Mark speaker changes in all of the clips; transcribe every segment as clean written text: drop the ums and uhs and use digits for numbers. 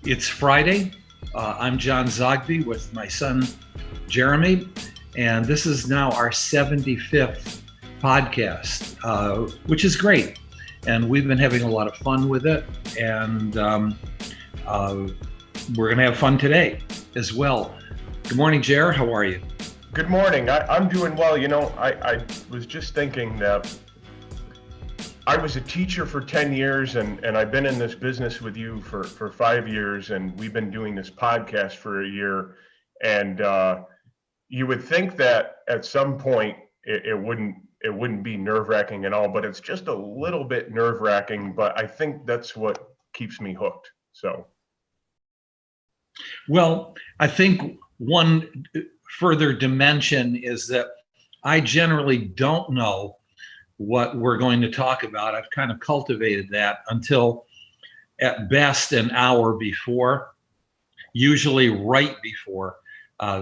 Speaker 1: It's Friday. I'm John Zogby with my son, Jeremy, and this is now our 75th podcast, which is great. And we've been having a lot of fun with it, and we're going to have fun today as well. Good morning, Jer. How are you?
Speaker 2: Good morning. I'm doing well. I was just thinking that I was a teacher for 10 years and I've been in this business with you for 5 years, and we've been doing this podcast for a year. And you would think that at some point it wouldn't be nerve-wracking at all, but it's just a little bit nerve-wracking, but I think that's what keeps me hooked. So.
Speaker 1: Well, I think one further dimension is that I generally don't know what we're going to talk about. I've kind of cultivated that until at best an hour before, usually right before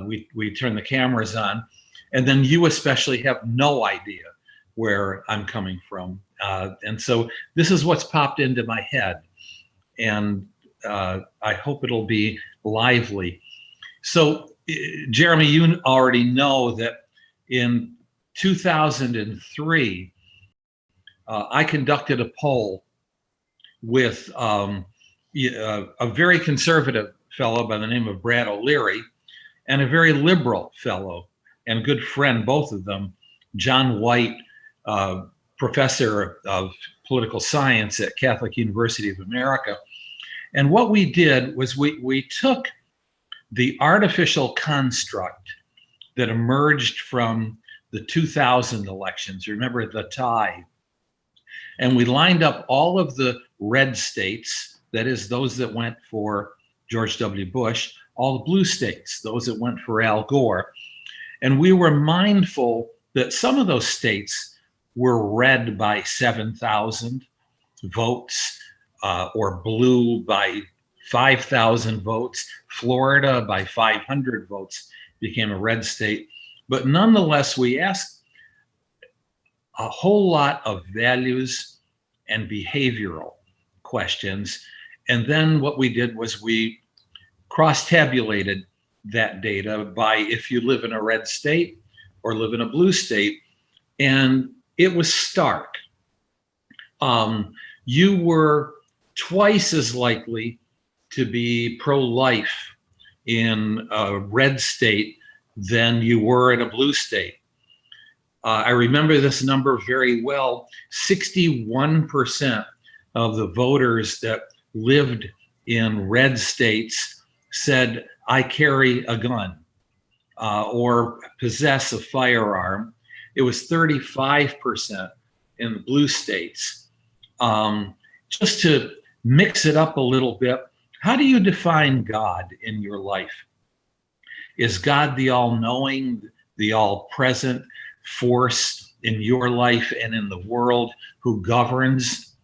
Speaker 1: we turn the cameras on. And then you especially have no idea where I'm coming from. And so this is what's popped into my head. And I hope it'll be lively. So, Jeremy, you already know that in 2003, I conducted a poll with a very conservative fellow by the name of Brad O'Leary and a very liberal fellow and good friend, both of them, John White, professor of political science at Catholic University of America. And what we did was we took the artificial construct that emerged from the 2000 elections, remember the tie, and we lined up all of the red states, that is those that went for George W. Bush, all the blue states, those that went for Al Gore. And we were mindful that some of those states were red by 7,000 votes, or blue by 5,000 votes. Florida by 500 votes became a red state. But nonetheless, we asked a whole lot of values and behavioral questions. And then what we did was we cross-tabulated that data by if you live in a red state or live in a blue state. And it was stark. You were twice as likely to be pro-life in a red state than you were in a blue state. I remember this number very well. 61% of the voters that lived in red states said, I carry a gun or possess a firearm. It was 35% in the blue states. Just to mix it up a little bit, how do you define God in your life? Is God the all-knowing, the all-present force in your life and in the world who governs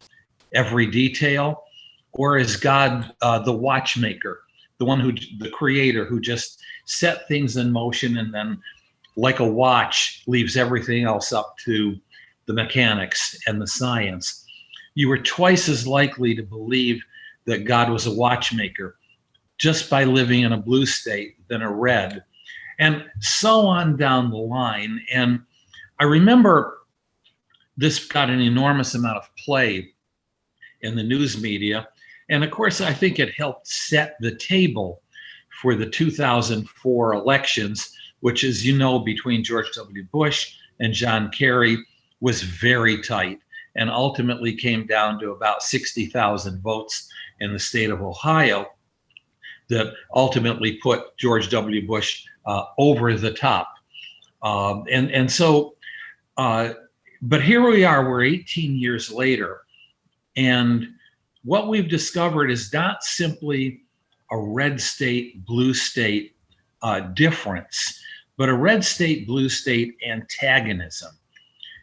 Speaker 1: every detail? Or is God the watchmaker, the creator who just set things in motion and then, like a watch, leaves everything else up to the mechanics and the science? You were twice as likely to believe that God was a watchmaker just by living in a blue state than a red, and so on down the line. And I remember this got an enormous amount of play in the news media. And of course, I think it helped set the table for the 2004 elections, which, as you know, between George W. Bush and John Kerry was very tight and ultimately came down to about 60,000 votes in the state of Ohio that ultimately put George W. Bush over the top. But here we are, we're 18 years later, and what we've discovered is not simply a red state, blue state difference, but a red state, blue state antagonism.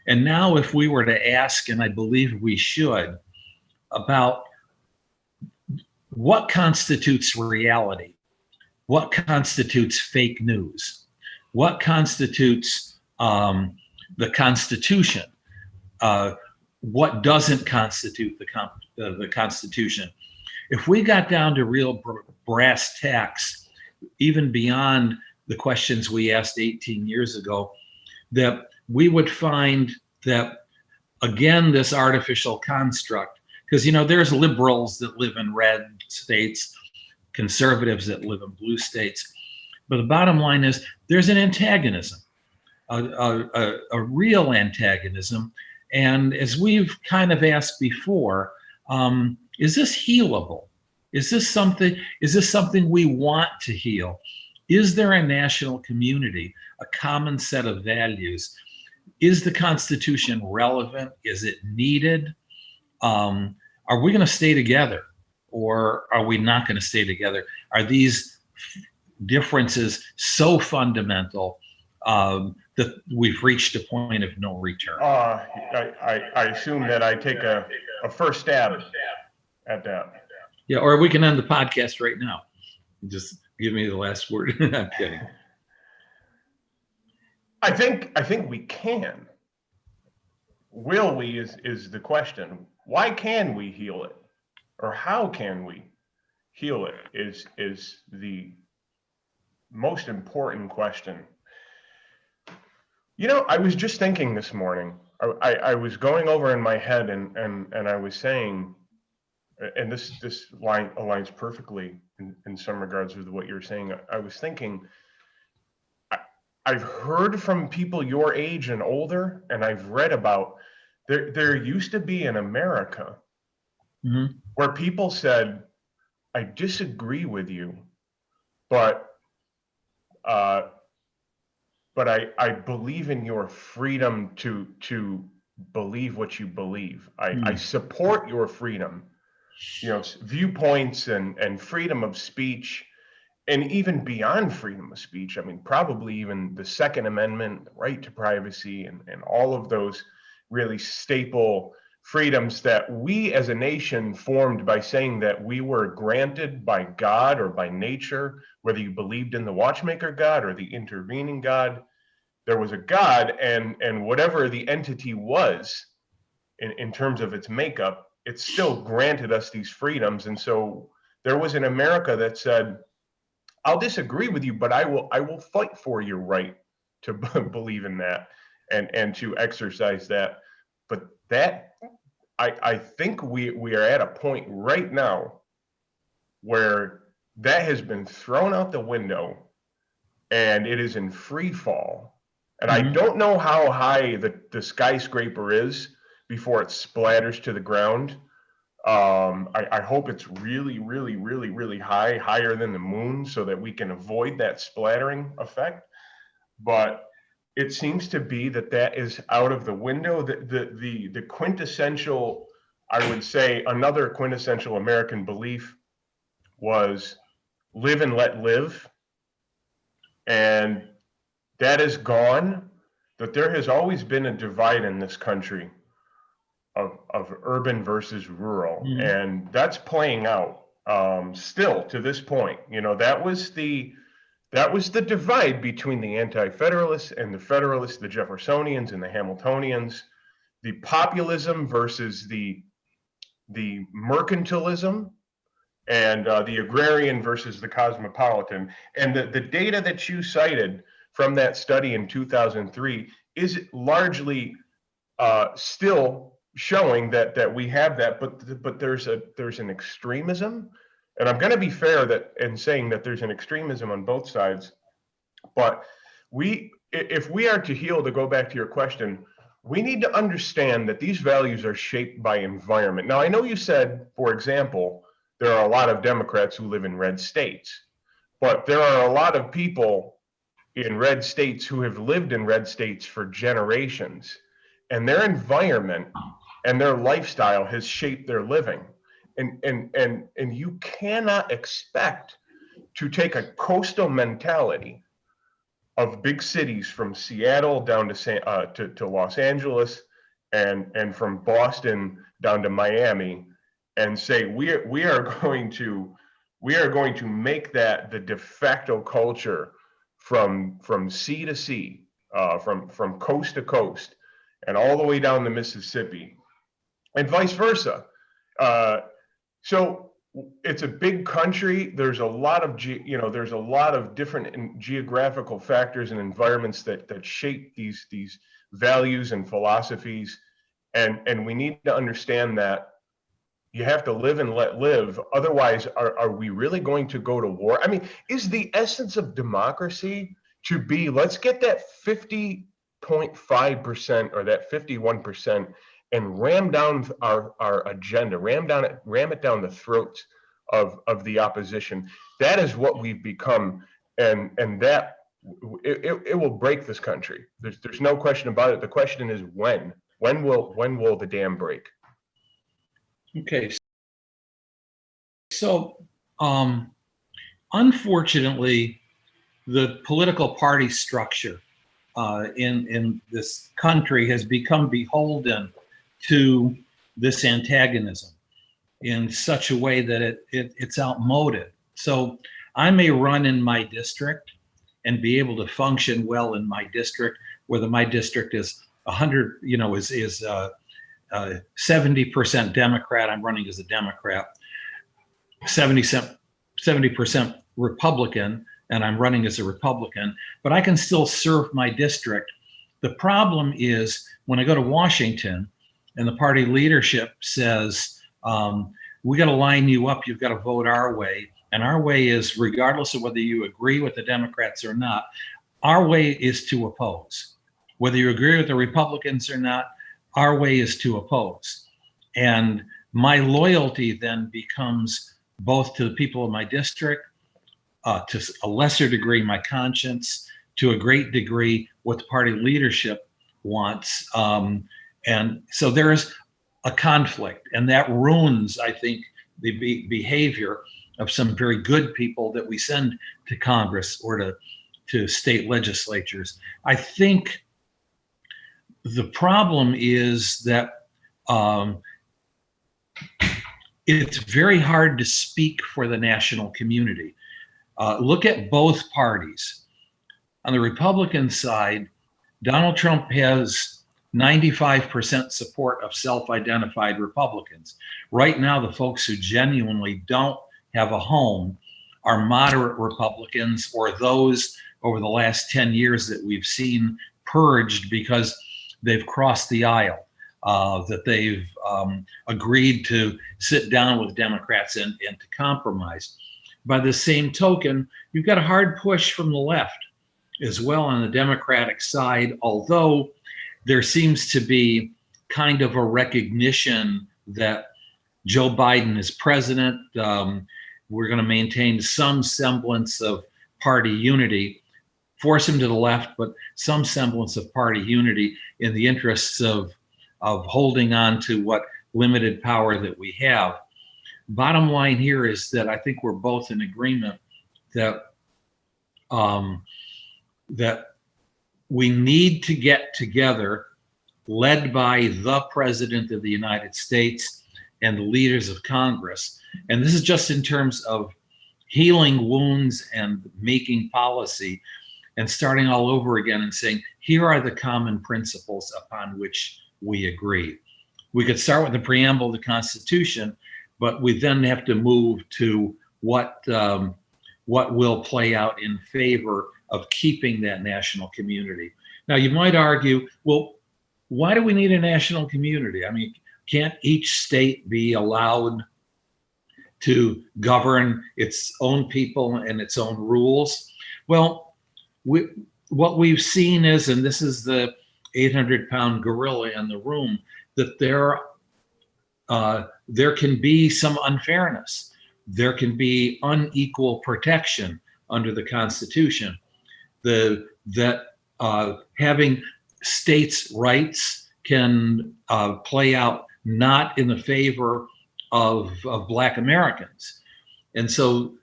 Speaker 1: And now if we were to ask, and I believe we should, about what constitutes reality, what constitutes fake news, what constitutes the Constitution, what doesn't constitute the Constitution. If we got down to real brass tacks, even beyond the questions we asked 18 years ago, that we would find that, again, this artificial construct, because, there's liberals that live in red states, conservatives that live in blue states. But the bottom line is there's an antagonism, a real antagonism. And as we've kind of asked before, is this healable? Is this something we want to heal? Is there a national community, a common set of values? Is the Constitution relevant? Is it needed? Are we going to stay together, or are we not going to stay together? Are these differences so fundamental that we've reached a point of no return?
Speaker 2: I assume that I take a first stab at that.
Speaker 1: Yeah, or we can end the podcast right now. Just give me the last word. I'm kidding.
Speaker 2: I think we can. Will we is the question. Why can we heal it? Or how can we heal it is the most important question. I was just thinking this morning, I was going over in my head and I was saying, and this line aligns perfectly in some regards with what you're saying. I was thinking, I've heard from people your age and older, and I've read about, there used to be in America where people said, I disagree with you, but I believe in your freedom to believe what you believe. I support your freedom, viewpoints and freedom of speech, and even beyond freedom of speech. I mean, probably even the Second Amendment, the right to privacy, and all of those really staple freedoms that we as a nation formed by saying that we were granted by God or by nature, whether you believed in the watchmaker God or the intervening God. There was a God, and whatever the entity was in terms of its makeup, it still granted us these freedoms. And so there was an America that said, I'll disagree with you, but I will fight for your right to believe in that and to exercise that. But that, I think we are at a point right now where that has been thrown out the window and it is in free fall. And I don't know how high the skyscraper is before it splatters to the ground. I hope it's really, really, really, really high, higher than the moon, so that we can avoid that splattering effect. But it seems to be that is out of the window. The quintessential, I would say, another quintessential American belief was live and let live. And that is gone. That there has always been a divide in this country of urban versus rural, and that's playing out still to this point. That was the divide between the anti-federalists and the federalists, the Jeffersonians and the Hamiltonians, the populism versus the mercantilism, and the agrarian versus the cosmopolitan. And the data that you cited from that study in 2003 is largely still showing that we have that, but there's an extremism, and I'm going to be fair in saying that there's an extremism on both sides. But if we are to heal, to go back to your question, we need to understand that these values are shaped by environment. Now, I know you said, for example, there are a lot of Democrats who live in red states, but there are a lot of people in red states who have lived in red states for generations, and their environment and their lifestyle has shaped their living. And you cannot expect to take a coastal mentality of big cities from Seattle down to Los Angeles and from Boston down to Miami and say we are going to make that the de facto culture from sea to sea, from coast to coast, and all the way down the Mississippi, and vice versa. So it's a big country. There's a lot of there's a lot of different geographical factors and environments that shape these values and philosophies, and we need to understand that you have to live and let live. Otherwise, are we really going to go to war? I mean, is the essence of democracy to be, let's get that 50.5% or that 51% and ram down our agenda, ram it down the throats of the opposition. That is what we've become, and that it will break this country. There's no question about it. The question is when. When will the dam break?
Speaker 1: Okay. So, unfortunately, the political party structure in this country has become beholden to this antagonism in such a way that it's outmoded. So I may run in my district and be able to function well in my district, whether my district is 100, is 70% Democrat. I'm running as a Democrat. 70% Republican, and I'm running as a Republican, but I can still serve my district. The problem is when I go to Washington and the party leadership says, we got to line you up, you've got to vote our way. And our way is, regardless of whether you agree with the Democrats or not, our way is to oppose. Whether you agree with the Republicans or not, our way is to oppose. And my loyalty then becomes both to the people of my district, to a lesser degree, my conscience, to a great degree, what the party leadership wants. And so there is a conflict, and that ruins, I think, the behavior of some very good people that we send to Congress or to state legislatures. I think the problem is that it's very hard to speak for the national community. Look at both parties. On the Republican side, Donald Trump has 95% support of self-identified Republicans. Right now, the folks who genuinely don't have a home are moderate Republicans, or those over the last 10 years that we've seen purged because they've crossed the aisle, that they've agreed to sit down with Democrats and to compromise. By the same token, you've got a hard push from the left as well on the Democratic side, although there seems to be kind of a recognition that Joe Biden is president. We're going to maintain some semblance of party unity, force him to the left, but some semblance of party unity in the interests of holding on to what limited power that we have. Bottom line here is that I think we're both in agreement that that we need to get together, led by the President of the United States and the leaders of Congress. And this is just in terms of healing wounds and making policy and starting all over again and saying, here are the common principles upon which we agree. We could start with the preamble of the Constitution, but we then have to move to what will play out in favor of keeping that national community. Now, you might argue, well, why do we need a national community? I mean, can't each state be allowed to govern its own people and its own rules? Well, what we've seen is, and this is the 800-pound gorilla in the room, that there can be some unfairness. There can be unequal protection under the Constitution. Having states' rights can play out not in the favor of Black Americans. And so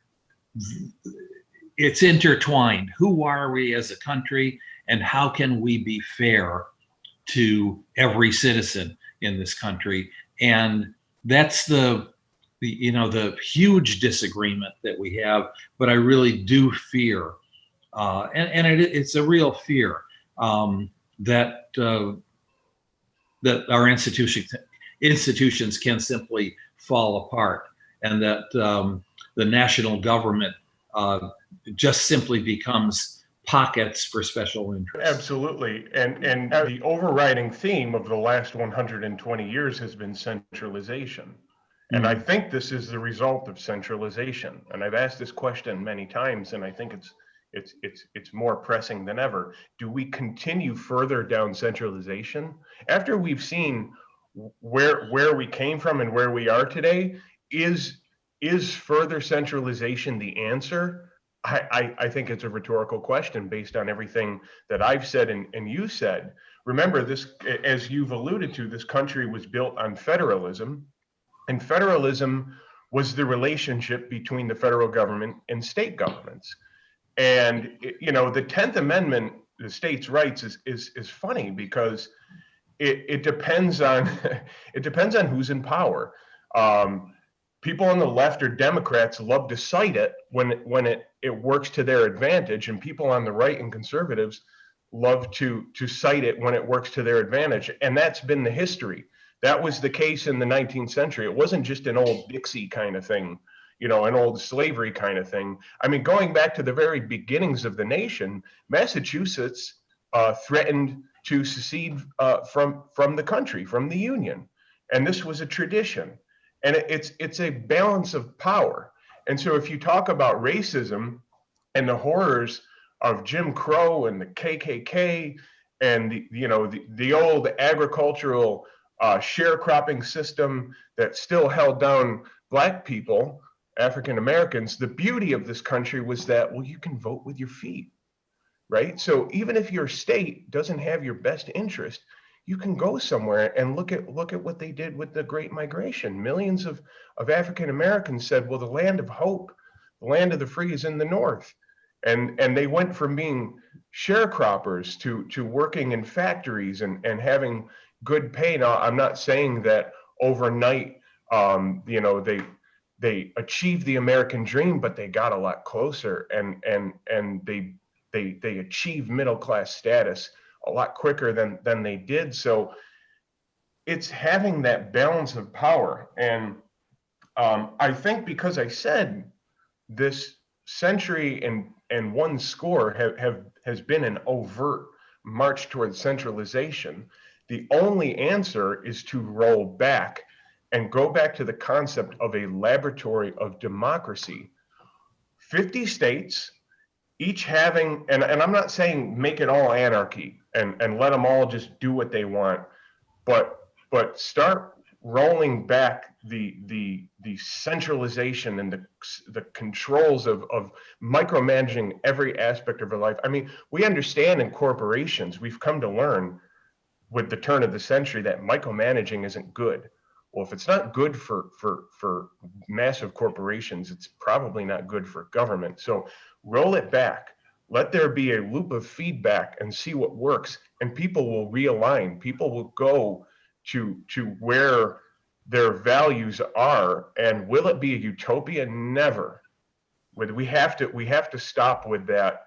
Speaker 1: it's intertwined. Who are we as a country, and how can we be fair to every citizen in this country? And that's the huge disagreement that we have. But I really do fear, and it's a real fear, that our institutions can simply fall apart. and that the national government just simply becomes pockets for special interests.
Speaker 2: Absolutely. And the overriding theme of the last 120 years has been centralization. And I think this is the result of centralization. And I've asked this question many times, and I think it's more pressing than ever. Do we continue further down centralization after we've seen where we came from and where we are today? Is further centralization the answer? I think it's a rhetorical question based on everything that I've said and you said. Remember, this, as you've alluded to, this country was built on federalism, and federalism was the relationship between the federal government and state governments. And you know, the 10th Amendment, the states' rights, is funny because it depends on it depends on who's in power. People on the left or Democrats love to cite it when it works to their advantage, and people on the right and conservatives love to cite it when it works to their advantage. And that's been the history. That was the case in the 19th century. It wasn't just an old Dixie kind of thing, you know, an old slavery kind of thing. I mean, going back to the very beginnings of the nation, Massachusetts threatened to secede from the country, from the Union. And this was a tradition. And it's a balance of power. And so if you talk about racism and the horrors of Jim Crow and the KKK and the old agricultural sharecropping system that still held down Black people, African Americans, the beauty of this country was that, well, you can vote with your feet, right? So even if your state doesn't have your best interest, you can go somewhere and look at what they did with the Great Migration. Millions of African Americans said, well, the land of hope, the land of the free is in the North. And they went from being sharecroppers to working in factories and having good pay. Now, I'm not saying that overnight, they achieved the American dream, but they got a lot closer, and they achieved middle-class status a lot quicker than they did. So it's having that balance of power. And I think, because I said this century and one score has been an overt march towards centralization, the only answer is to roll back and go back to the concept of a laboratory of democracy. 50 states, each having, and I'm not saying make it all anarchy and let them all just do what they want, but start rolling back the centralization and the controls of micromanaging every aspect of our life. I mean, we understand in corporations, we've come to learn with the turn of the century that micromanaging isn't good. Well, if it's not good for massive corporations, it's probably not good for government. So roll it back. Let there be a loop of feedback and see what works, and people will realign. People will go to where their values are. And will it be a utopia? Never. We have to stop with that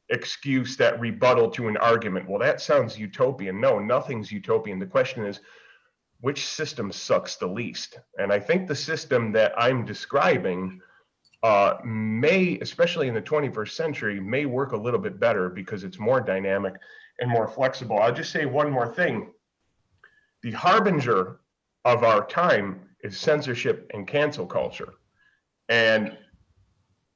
Speaker 2: excuse, that rebuttal to an argument. Well, that sounds utopian. No, nothing's utopian. The question is, which system sucks the least? And I think the system that I'm describing may, especially in the 21st century, may work a little bit better because it's more dynamic and more flexible. I'll just say one more thing. The harbinger of our time is censorship and cancel culture. And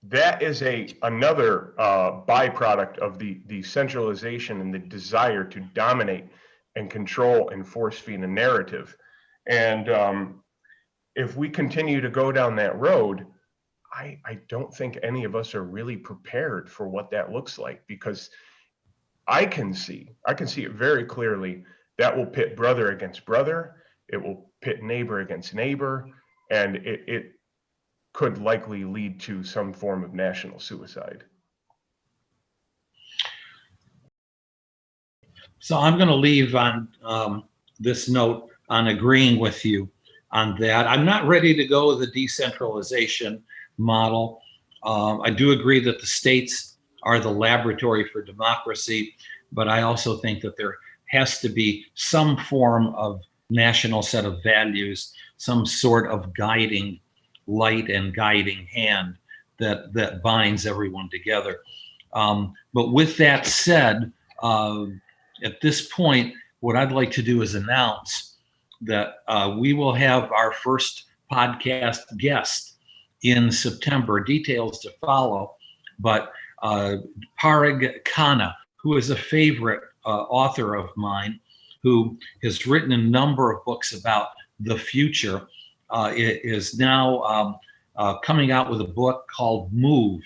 Speaker 2: that is another byproduct of the centralization and the desire to dominate and control and force feed a narrative. And if we continue to go down that road, I don't think any of us are really prepared for what that looks like, because I can see it very clearly. That will pit brother against brother. It will pit neighbor against neighbor, and it could likely lead to some form of national suicide.
Speaker 1: So I'm going to leave on this note on agreeing with you on that. I'm not ready to go with the decentralization model. I do agree that the states are the laboratory for democracy, but I also think that there has to be some form of national set of values, some sort of guiding light and guiding hand that binds everyone together. But with that said, at this point, what I'd like to do is announce that we will have our first podcast guest in September. Details to follow, but Parag Khanna, who is a favorite author of mine, who has written a number of books about the future, is now coming out with a book called Move.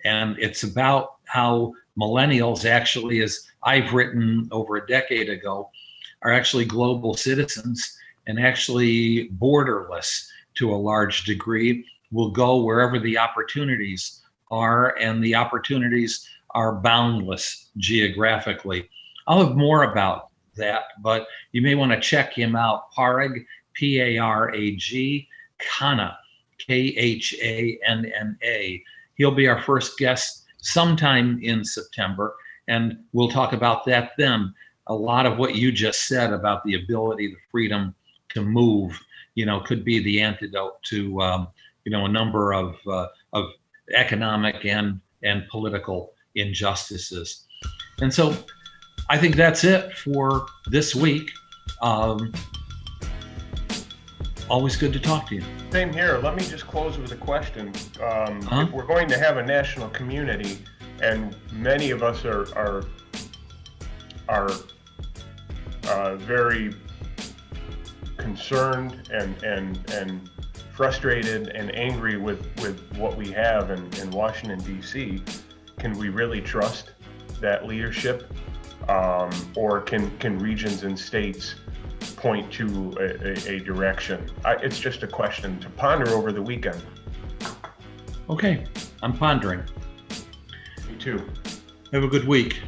Speaker 1: And it's about how millennials actually, as I've written over a decade ago, are actually global citizens and actually borderless to a large degree, will go wherever the opportunities are, and the opportunities are boundless geographically. I'll have more about that, but you may want to check him out. Parag, P-A-R-A-G, Khanna, K-H-A-N-N-A. He'll be our first guest sometime in September, and we'll talk about that then. A lot of what you just said about the ability, the freedom to move, could be the antidote to, a number of economic and political injustices. And so I think that's it for this week. Always good to talk to you.
Speaker 2: Same here. Let me just close with a question. If we're going to have a national community, and many of us are very concerned and frustrated and angry with what we have in Washington, D.C., can we really trust that leadership? Or can regions and states point to a direction? It's just a question to ponder over the weekend.
Speaker 1: Okay, I'm pondering.
Speaker 2: Me too.
Speaker 1: Have a good week.